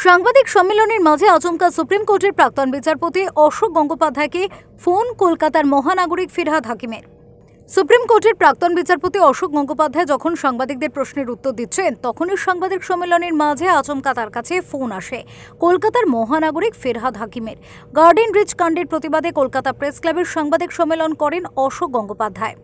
সাংবাদিক সম্মেলনের মাঝে আচমকা সুপ্রিম কোর্টের প্রাক্তন বিচারপতি অশোক গঙ্গোপাধ্যায়কে ফোন কলকাতার মহানাগরিক ফিরহাদ হাকিমের। সুপ্রিম কোর্টের প্রাক্তন বিচারপতি অশোক গঙ্গোপাধ্যায় যখন সাংবাদিকদের প্রশ্নের উত্তর দিচ্ছেন তখনই সাংবাদিক সম্মেলনের মাঝে আচমকা তার কাছে ফোন আসে কলকাতার মহানাগরিক ফিরহাদ হাকিমের। গার্ডেন রিচ কাণ্ডের প্রতিবাদে কলকাতা প্রেস ক্লাবের সাংবাদিক সম্মেলন করেন অশোক গঙ্গোপাধ্যায়।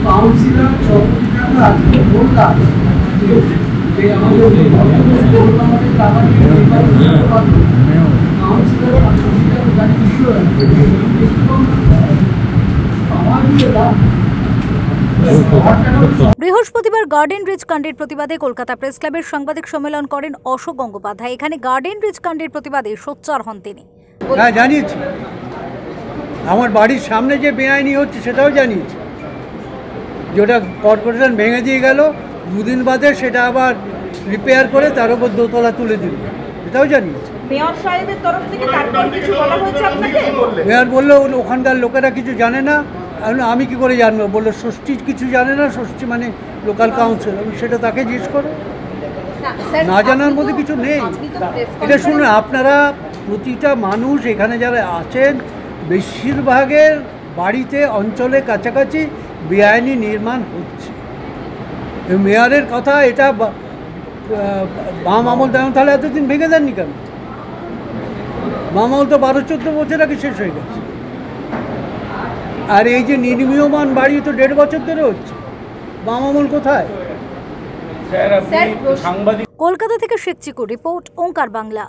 কাউন্সিলর চক্রবর্তীরা আজকে বললাম যে আমাদের বৃহস্পতিবার গার্ডেন রিচ কাণ্ডের প্রতিবাদে কলকাতা প্রেস ক্লাবের সাংবাদিক সম্মেলন করেন অশোক গঙ্গোপাধ্যায়। এখানে গার্ডেন রিচ কাণ্ডের প্রতিবাদে সোচ্চার হন তিনি। হ্যাঁ, জানিয়েছি। আমার বাড়ির সামনে যে বেআইনি হচ্ছে সেটাও জানিয়েছি। যেটা কর্পোরেশন ভেঙে দিয়ে গেল, দুদিন বাদে সেটা আবার রিপেয়ার করে তার উপর দোতলা তুলে দিল, এটাও জানিয়েছি। মেয়র সাহেবের তরফ থেকে তারপর কিছু বলা হয়েছে আপনাকে? মেয়র বললো ওখানকার লোকেরা কিছু জানে না। আমি কি করে জানবো? বললো ষষ্ঠী কিছু জানে না, ষষ্ঠী মানে লোকাল কাউন্সিল। সেটা তাকে জিজ্ঞেস করো, না জানার মধ্যে কিছু নেই। এটা শুনুন, আপনারা প্রতিটা মানুষ এখানে যারা আছেন বেশিরভাগের বাড়িতে অঞ্চলে কাছাকাছি বেআইনি নির্মাণ হচ্ছে। মেয়রের কথা এটা বাম আমল তেমন, তাহলে এতদিন ভেঙে দেননি কেন? বাম আমল তো 12-14 বছর আগে শেষ হয়ে গেছে। আর এই যে নির্মীয়মান বাড়ি তো 1.5 বছর ধরে হচ্ছে। বাম আমল কোথায়? কলকাতা থেকে শেখ চিকু রিপোর্ট, ওঙ্কার বাংলা।